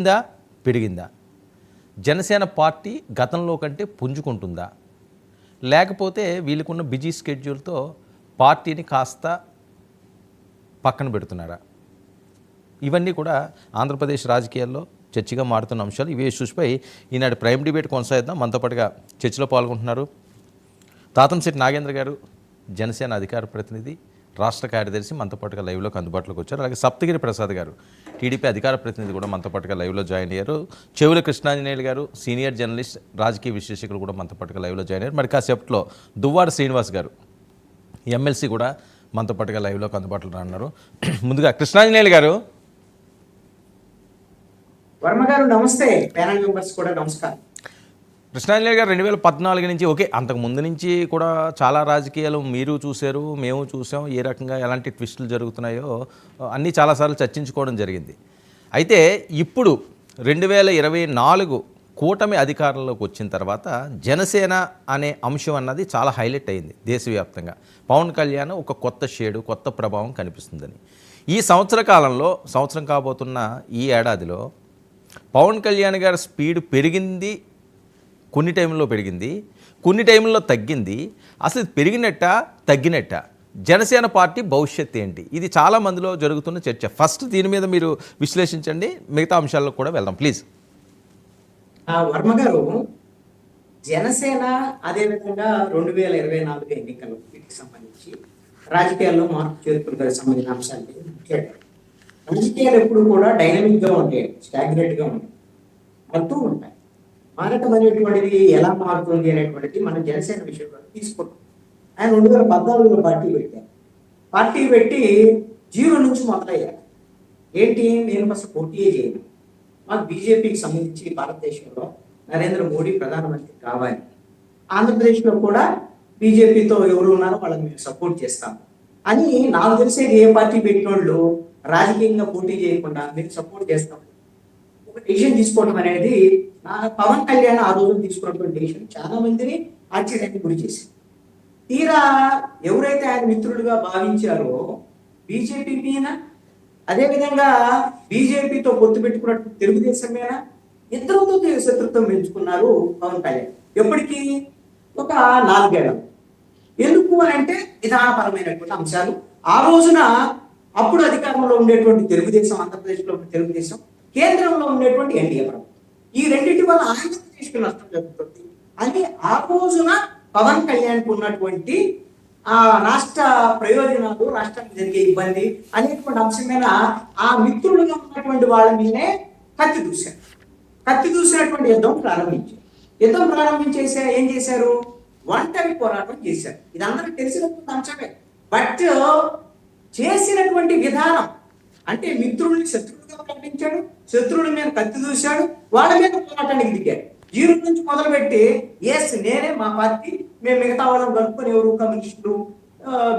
తగ్గిందా పెరిగిందా? జనసేన పార్టీ గతంలో కంటే పుంజుకుంటుందా, లేకపోతే వీళ్ళకున్న బిజీ స్కెడ్యూల్తో పార్టీని కాస్త పక్కన పెడుతున్నారా? ఇవన్నీ కూడా ఆంధ్రప్రదేశ్ రాజకీయాల్లో చర్చగా మారుతున్న అంశాలు. ఇవే ఇష్యూస్పై ఈనాడు ప్రైమ్ డిబేట్ కొనసాగిద్దాం. మనతో పాటుగా చర్చలో పాల్గొంటున్నారు తాతంశెట్టి నాగేంద్ర గారు, జనసేన అధికార ప్రతినిధి, రాష్ట్ర కార్యదర్శి, మనతో పాటుగా లైవ్లోకి అందుబాటులోకి వచ్చారు. అలాగే సప్తగిరి ప్రసాద్ గారు, టీడీపీ అధికార ప్రతినిధి, కూడా మనతో పాటుగా లైవ్లో జాయిన్ అయ్యారు. చెవుల కృష్ణాంజనేయులు గారు, సీనియర్ జర్నలిస్ట్, రాజకీయ విశ్లేషకులు కూడా మనతో పాటుగా లైవ్లో జాయిన్ అయ్యారు. మరి కాసేపట్లో దువ్వాడ శ్రీనివాస్ గారు, ఎమ్మెల్సీ, కూడా మనతో పాటుగా లైవ్లోకి అందుబాటులో రానున్నారు. ముందుగా కృష్ణాంజనేయులు గారు. వర్మ గారు నమస్తే. ప్యానల్ మెంబర్స్ కూడా నమస్కారం. కృష్ణాంజనేయులు గారు, 2014 నుంచి అంతకు ముందు నుంచి కూడా చాలా రాజకీయాలు మీరు చూశారు, మేము చూసాం. ఏ రకంగా ఎలాంటి ట్విస్టులు జరుగుతున్నాయో అన్నీ చాలాసార్లు చర్చించుకోవడం జరిగింది. అయితే ఇప్పుడు 2024 కూటమి అధికారంలోకి వచ్చిన తర్వాత జనసేన అనే అంశం అన్నది చాలా హైలైట్ అయింది దేశవ్యాప్తంగా. పవన్ కళ్యాణ్ ఒక కొత్త షేడు, కొత్త ప్రభావం కనిపిస్తుందని. ఈ సంవత్సర కాలంలో, సంవత్సరం కాబోతున్న ఈ ఏడాదిలో పవన్ కళ్యాణ్ గారి స్పీడ్ పెరిగింది, కొన్ని టైంలో పెరిగింది, కొన్ని టైంలో తగ్గింది. అసలు పెరిగినట్ట తగ్గినట్ట? జనసేన పార్టీ భవిష్యత్తు ఏంటి? ఇది చాలా మందిలో జరుగుతున్న చర్చ. ఫస్ట్ దీని మీద మీరు విశ్లేషించండి, మిగతా అంశాలకు కూడా వెళ్దాం ప్లీజ్. వర్మ గారు, జనసేన అదేవిధంగా 2024 ఎన్నికలకు సంబంధించి రాజకీయాల్లో మార్పు చేర్పులకు సంబంధించిన అంశాలు ముఖ్యంగా రాజకీయాలు ఎప్పుడు కూడా డైనమిక్ గా ఉంటాయి, స్టాగ్నెట్ గా ఉంటాయి, మారుతూ ఉంటాయి. మారటం అనేటువంటిది ఎలా మారుతుంది అనేటువంటిది మనం జనసేన విషయంలో తీసుకుంటాం. ఆయన 2014లో పార్టీ పెట్టి 0 నుంచి మొదలయ్యారు. ఏంటి, నేను ఫస్ట్ పోటీయే చేయను, మాకు బీజేపీకి సంబంధించి భారతదేశంలో నరేంద్ర మోడీ ప్రధానమంత్రి కావాలి, ఆంధ్రప్రదేశ్లో కూడా బీజేపీతో ఎవరు ఉన్నారో వాళ్ళని మేము సపోర్ట్ చేస్తాము అని నాకు తెలిసేది ఏ పార్టీ పెట్టిన వాళ్ళు రాజకీయంగా పోటీ చేయకుండా మేము సపోర్ట్ చేస్తాం ఒక డెసిషన్ తీసుకోవడం అనేది పవన్ కళ్యాణ్ ఆ రోజు తీసుకున్నటువంటి డెసిషన్ చాలా మందిని ఆశ్చర్యానికి గురి చేసింది. తీరా ఎవరైతే ఆయన మిత్రులుగా భావించారో బీజేపీ మీద, అదేవిధంగా బీజేపీతో పొత్తు పెట్టుకున్నట్టు తెలుగుదేశం మీద, ఇద్దరితో శత్రుత్వం పెంచుకున్నారు పవన్ కళ్యాణ్. ఎప్పటికీ ఒక 4 ఏళ్ళు. ఎందుకు అని అంటే విధానపరమైనటువంటి అంశాలు. ఆ రోజున అప్పుడు అధికారంలో ఉండేటువంటి తెలుగుదేశం, ఆంధ్రప్రదేశ్లో ఉన్న తెలుగుదేశం, కేంద్రంలో ఉండేటువంటి ఎన్డీఏ ప్రభుత్వం, ఈ రెండింటి వల్ల ఆంధ్రప్రదేశ్కి నష్టం జరుగుతుంది అని ఆ రోజున పవన్ కళ్యాణ్కి ఉన్నటువంటి రాష్ట్ర ప్రయోజనాలు, రాష్ట్రానికి జరిగే ఇబ్బంది అనేటువంటి అంశం మీద ఆ మిత్రులుగా ఉన్నటువంటి వాళ్ళ మీదనే కత్తి దూసినటువంటి యుద్ధం ప్రారంభించేసి ఏం చేశారు, ఒంటరి పోరాటం చేశారు. ఇది అందరికి తెలిసినటువంటి అంశమే. బట్ చేసినటువంటి విధానం అంటే మిత్రుల్ని శత్రువులుగా ప్రకటించాడు, శత్రువుల మీద కత్తి దూశాడు, వాళ్ళ మీద పోరాటానికి దిగాడు. 0 నుంచి మొదలుపెట్టి నేనే, మా పార్టీ, మేము మిగతా వాళ్ళని కలుపుకొని ఎవరు కమ్యూనిస్టులు,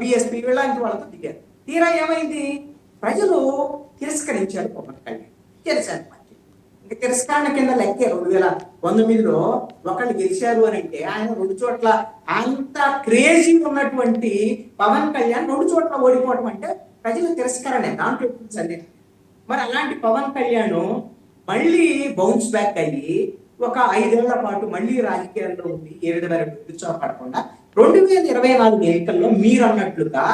బిఎస్పీ ఇలాంటి వాళ్ళతో దిగారు. తీరా ఏమైంది, ప్రజలు తిరస్కరించారు పవన్ కళ్యాణ్, జనసేన పార్టీ. ఇంకా తిరస్కరణ కింద లెక్కే 2019లో ఒకళ్ళు గెలిచారు అని అంటే ఆయన 2 చోట్ల అంత క్రేజీ ఉన్నటువంటి పవన్ కళ్యాణ్ 2 చోట్ల ఓడిపోవడం అంటే ప్రజల తిరస్కరణే, దాంట్లో సరే. మరి అలాంటి పవన్ కళ్యాణ్ మళ్ళీ బౌన్స్ బ్యాక్ అయ్యి ఒక 5 ఏళ్ల పాటు మళ్ళీ రాజకీయాల్లో ఉండి ఏ విధమైన నిరుత్సాహపడకుండా 2024 ఎన్నికల్లో మీరు అన్నట్లుగా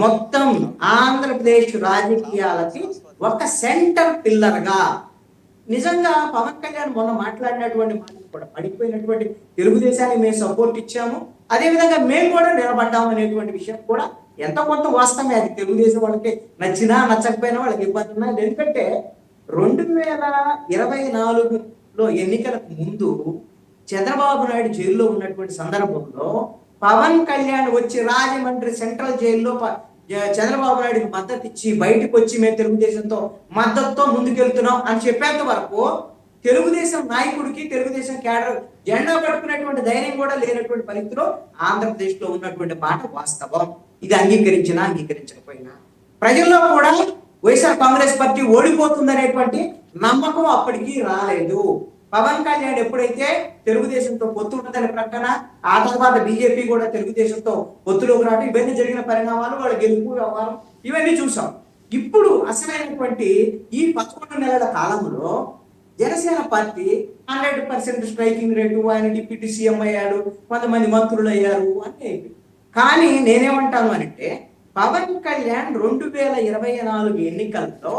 మొత్తం ఆంధ్రప్రదేశ్ రాజకీయాలకి ఒక సెంటర్ పిల్లర్ గా, నిజంగా పవన్ కళ్యాణ్ మొన్న మాట్లాడినటువంటి మాటలు కూడా పడిపోయినటువంటి తెలుగుదేశాన్ని మేము సపోర్ట్ ఇచ్చాము, అదేవిధంగా మేము కూడా నిలబడ్డాము అనేటువంటి విషయం కూడా ఎంత కొంత వాస్తవమే. అది తెలుగుదేశం వాళ్ళకి నచ్చినా నచ్చకపోయినా వాళ్ళకి ఇబ్బంది ఉన్నది. ఎందుకంటే 2024లో ఎన్నికలకు ముందు చంద్రబాబు నాయుడు జైల్లో ఉన్నటువంటి సందర్భంలో పవన్ కళ్యాణ్ వచ్చి రాజమండ్రి సెంట్రల్ జైల్లో చంద్రబాబు నాయుడికి మద్దతు ఇచ్చి బయటకు వచ్చి మేము తెలుగుదేశంతో మద్దతుతో ముందుకెళ్తున్నాం అని చెప్పేంత వరకు తెలుగుదేశం నాయకుడికి, తెలుగుదేశం క్యాడర్ జెండా పట్టుకునేటువంటి ధైర్యం కూడా లేనటువంటి పరిస్థితిలో ఆంధ్రప్రదేశ్ లో ఉన్నటువంటి మాట వాస్తవం. ఇది అంగీకరించకపోయినా ప్రజల్లో కూడా వైఎస్ఆర్ కాంగ్రెస్ పార్టీ ఓడిపోతుందనేటువంటి నమ్మకం అప్పటికి రాలేదు. పవన్ కళ్యాణ్ ఎప్పుడైతే తెలుగుదేశంతో పొత్తు ఉంటుందని ప్రకటన, ఆ తర్వాత బీజేపీ కూడా తెలుగుదేశంతో పొత్తులోకి రావడం, ఇవన్నీ జరిగిన పరిణామాలు, వాళ్ళ గెలుపు వ్యవహారం ఇవన్నీ చూసాం. ఇప్పుడు అసలైనటువంటి ఈ 11 నెలల కాలంలో జనసేన పార్టీ 100% స్ట్రైకింగ్ రేటు, ఆయన డిప్యూటీ సీఎం అయ్యాడు, కొంతమంది మంత్రులు అయ్యారు అని. కానీ నేనేమంటాను అంటే పవన్ కళ్యాణ్ 2024 ఎన్నికల్లో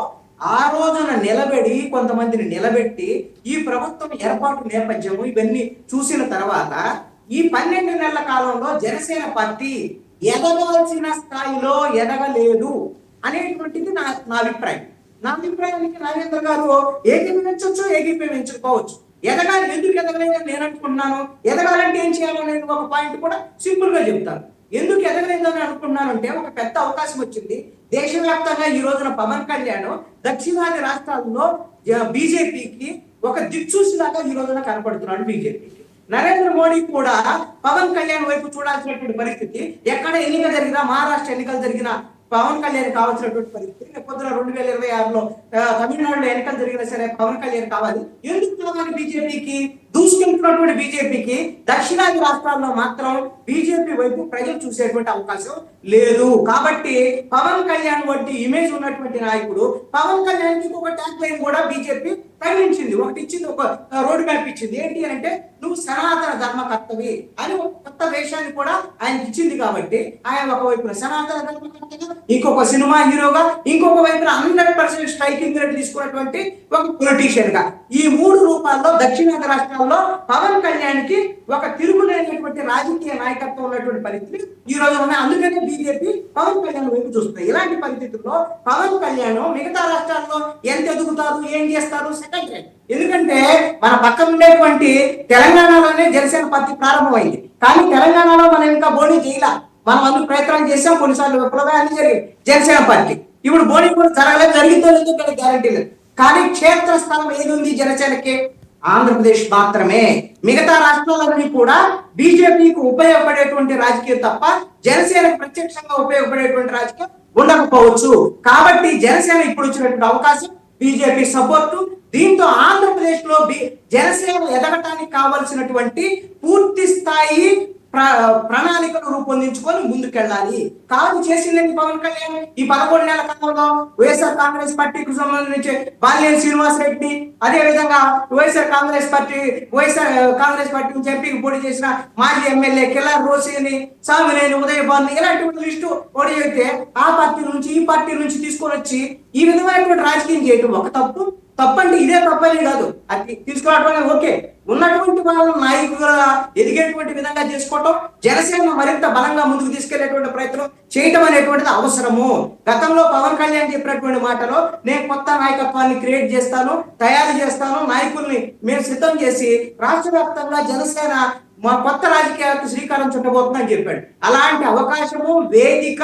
ఆ రోజున నిలబడి కొంతమందిని నిలబెట్టి ఈ ప్రభుత్వం ఏర్పాటు నేపథ్యము ఇవన్నీ చూసిన తర్వాత ఈ 12 నెలల కాలంలో జనసేన పార్టీ ఎదగాల్సిన స్థాయిలో ఎదగలేదు అనేటువంటిది నా అభిప్రాయం. నా అభిప్రాయానికి నాగేంద్ర గారు ఏకీభవించవచ్చు, ఏకీభవించకపోవచ్చు. ఎదగాలి, ఎందుకు ఎదగలేదు నేను అనుకుంటున్నాను. ఎదగాలంటే ఏం చేయాలో నేను ఒక పాయింట్ కూడా సింపుల్ గా చెప్తాను. ఎందుకు ఎదగలేదని అనుకున్నానంటే ఒక పెద్ద అవకాశం వచ్చింది. దేశవ్యాప్తంగా ఈ రోజున పవన్ కళ్యాణ్ దక్షిణాది రాష్ట్రాల్లో బీజేపీకి ఒక దిక్సూచిలాగా ఈ రోజున కనపడుతున్నాడు. బీజేపీకి నరేంద్ర మోడీ కూడా పవన్ కళ్యాణ్ వైపు చూడాల్సినటువంటి పరిస్థితి. ఎక్కడ ఎన్నిక జరిగినా, మహారాష్ట్ర ఎన్నికలు జరిగినా పవన్ కళ్యాణ్ కావాల్సినటువంటి పరిస్థితి. పొద్దున 2026లో తమిళనాడులో ఎన్నికలు జరిగినా సరే పవన్ కళ్యాణ్ కావాలి. ఎందుకు కావాలి బీజేపీకి? దూసుకెళ్తున్నటువంటి బీజేపీకి దక్షిణాది రాష్ట్రాల్లో మాత్రం బీజేపీ వైపు ప్రజలు చూసేటువంటి అవకాశం లేదు. కాబట్టి పవన్ కళ్యాణ్ వంటి ఇమేజ్ ఉన్నటువంటి నాయకుడు, పవన్ కళ్యాణ్ కి ఒక ట్యాగ్ లైన్ కూడా బీజేపీ తగిలించింది, ఒకటి ఇచ్చింది, ఒక రోడ్ మ్యాప్ ఇచ్చింది. ఏంటి అంటే నువ్వు సనాతన ధర్మకర్తవి అని ఒక కొత్త వేషాన్ని కూడా ఆయనకి ఇచ్చింది. కాబట్టి ఆయన ఒకవైపున సనాతన ధర్మకర్తగా, ఇంకొక సినిమా హీరోగా, ఇంకొక వైపున 100% స్ట్రైకింగ్ రేట్ తీసుకున్నటువంటి ఒక పొలిటీషియన్ గా, ఈ 3 రూపాల్లో దక్షిణాది రాష్ట్రాల్లో పవన్ కళ్యాణ్ కి ఒక తిరుగులేనటువంటి రాజకీయ నాయకత్వం ఉన్నటువంటి పరిస్థితి ఈ రోజు ఉన్నాయి. అందుకనే బీజేపీ పవన్ కళ్యాణ్ వైపు చూస్తుంది. ఇలాంటి పరిస్థితుల్లో పవన్ కళ్యాణ్ మిగతా రాష్ట్రాల్లో ఎంత ఎదుగుతారు, ఏం చేస్తారు సెకండరీ. ఎందుకంటే మన పక్కన ఉండేటువంటి తెలంగాణలోనే జనసేన పార్టీ ప్రారంభమైంది. కానీ తెలంగాణలో మనం ఇంకా బోణి చేయాల. మనం అందుకు ప్రయత్నం చేసాం, కొన్నిసార్లు విప్లవాన్ని జరిగింది జనసేన పార్టీ. ఇప్పుడు బోణి కూడా జరగలేదు, జరిగిందో లేదో గ్యారంటీ లేదు. కానీ క్షేత్ర స్థానం ఏది ఉంది జనసేనకి? ఆంధ్రప్రదేశ్ మాత్రమే. మిగతా రాష్ట్రాలన్నీ కూడా బీజేపీకి ఉపయోగపడేటువంటి రాజకీయం తప్ప జనసేనకు ప్రత్యక్షంగా ఉపయోగపడేటువంటి రాజకీయం ఉండకపోవచ్చు. కాబట్టి జనసేన ఇప్పుడు వచ్చినటువంటి అవకాశం బీజేపీ సపోర్టు. దీంతో ఆంధ్రప్రదేశ్ లో జనసేన ఎదగటానికి కావలసినటువంటి పూర్తి స్థాయి ప్రణాళికను రూపొందించుకొని ముందుకెళ్ళాలి. కాదు చేసిందని పవన్ కళ్యాణ్ ఈ 11 నెలల కాలంలో వైఎస్ఆర్ కాంగ్రెస్ పార్టీకి సంబంధించి బాలినేని శ్రీనివాస్ రెడ్డి, అదే విధంగా వైఎస్ఆర్ కాంగ్రెస్ పార్టీ నుంచి ఎంపీకి పోటీ చేసిన మాజీ ఎమ్మెల్యే కిల్లార్ రోసిని, సామినేని ఉదయభాను, ఇలాంటి లిస్టు పోటీ అయితే ఆ పార్టీ నుంచి ఈ పార్టీ నుంచి తీసుకొని వచ్చి ఈ విధమైనటువంటి రాజకీయం చేయటం ఒక తప్పంటే ఇదే తప్పని కాదు, అది తీసుకురావడం ఓకే. ఉన్నటువంటి వాళ్ళ నాయకులుగా ఎదిగేటువంటి విధంగా చేసుకోవటం, జనసేన మరింత బలంగా ముందుకు తీసుకెళ్లేటువంటి ప్రయత్నం చేయటం అనేటువంటిది అవసరము. గతంలో పవన్ కళ్యాణ్ చెప్పినటువంటి మాటలో నేను కొత్త నాయకత్వాన్ని క్రియేట్ చేస్తాను, తయారు చేస్తాను, నాయకుల్ని మేము సిద్ధం చేసి రాష్ట్ర వ్యాప్తంగా జనసేన మా కొత్త రాజకీయాలకు శ్రీకారం చుట్టబోతుందని చెప్పాడు. అలాంటి అవకాశము, వేదిక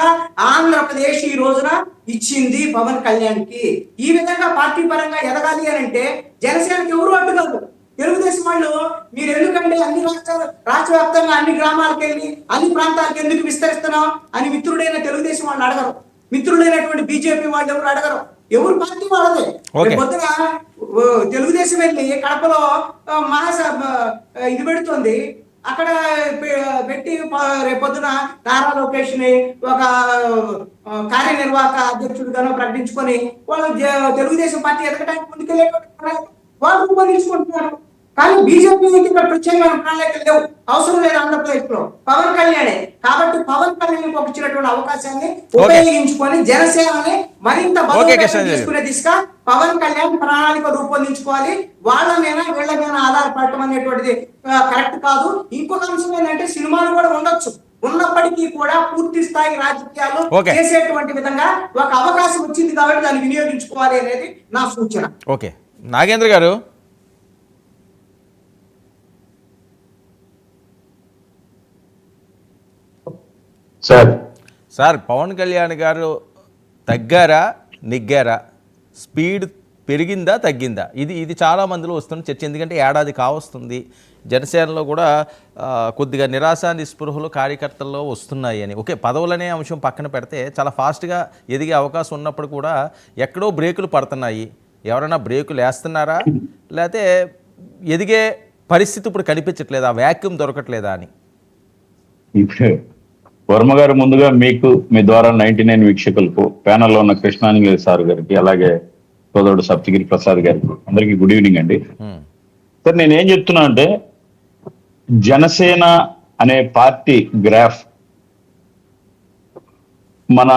ఆంధ్రప్రదేశ్ ఈ రోజున ఇచ్చింది పవన్ కళ్యాణ్ కి. ఈ విధంగా పార్టీ పరంగా ఎదగాలి అని అంటే జనసేనకి ఎవరు అడ్డు కాదు. తెలుగుదేశం వాళ్ళు మీరు ఎందుకంటే అన్ని రాష్ట్ర వ్యాప్తంగా అన్ని గ్రామాలకు వెళ్ళి అన్ని ప్రాంతాలకు ఎందుకు విస్తరిస్తున్నాం అని మిత్రుడైన తెలుగుదేశం వాళ్ళు అడగరు, మిత్రుడైనటువంటి బీజేపీ వాళ్ళు ఎవరు అడగరు. ఎవరు పార్టీ వాళ్ళదే. పొద్దున తెలుగుదేశం వెళ్ళి కడపలో మహాసభ ఇది పెడుతుంది, అక్కడ పెట్టి రేపొద్దున నారా లోకేష్ ని ఒక కార్యనిర్వాహక అధ్యక్షుడిగానో ప్రకటించుకొని వాళ్ళు తెలుగుదేశం పార్టీ ఎదగడానికి ముందుకెళ్ళేటువంటి వాళ్ళు రూపొందించుకుంటున్నారు. కానీ బీజేపీ ఇక్కడ ప్రత్యేకమైన ప్రణాళికలు లేవు, అవసరం లేదు ఆంధ్రప్రదేశ్ లో. పవన్ కళ్యాణే. కాబట్టి పవన్ కళ్యాణ్ ఇచ్చినటువంటి అవకాశాన్ని ఉపయోగించుకొని జనసేనని మరింత బలోపేతం చేసుకునే దిశగా పవన్ కళ్యాణ్ ప్రణాళిక రూపొందించుకోవాలి. వాళ్ళ మీద వీళ్ళ మీద ఆధారపడటం అనేటువంటిది కరెక్ట్ కాదు. ఇంకొక అంశం ఏంటంటే సినిమాలు కూడా ఉండొచ్చు, ఉన్నప్పటికీ కూడా పూర్తి స్థాయి రాజకీయాలు చేసేటువంటి విధంగా ఒక అవకాశం వచ్చింది కాబట్టి దాన్ని వినియోగించుకోవాలి అనేది నా సూచన. ఓకే, నాగేంద్ర గారు. సార్ పవన్ కళ్యాణ్ గారు తగ్గారా నెగ్గారా? స్పీడ్ పెరిగిందా తగ్గిందా? ఇది చాలా మందిలో వస్తున్న చర్చ. ఎందుకంటే ఏడాది కావస్తుంది, జనసేనలో కూడా కొద్దిగా నిరాశ నిస్పృహలు కార్యకర్తల్లో వస్తున్నాయి అని. ఓకే, పదవులనే అంశం పక్కన పెడితే చాలా ఫాస్ట్గా ఎదిగే అవకాశం ఉన్నప్పుడు కూడా ఎక్కడో బ్రేకులు పడుతున్నాయి. ఎవరైనా బ్రేకులు వేస్తున్నారా, లేకపోతే ఎదిగే పరిస్థితి ఇప్పుడు కనిపించట్లేదా, వ్యాక్యూమ్ దొరకట్లేదా అని? వర్మ గారు, ముందుగా మీకు మీ ద్వారా 99 వీక్షకులకు, ప్యానల్లో ఉన్న కృష్ణాంజలి సార్ గారికి, అలాగే సోదరుడు సప్తగిరి ప్రసాద్ గారికి అందరికీ గుడ్ ఈవినింగ్ అండి. ఉమ్, సార్ నేను ఏం చెప్తున్నా అంటే జనసేన అనే పార్టీ గ్రాఫ్ మన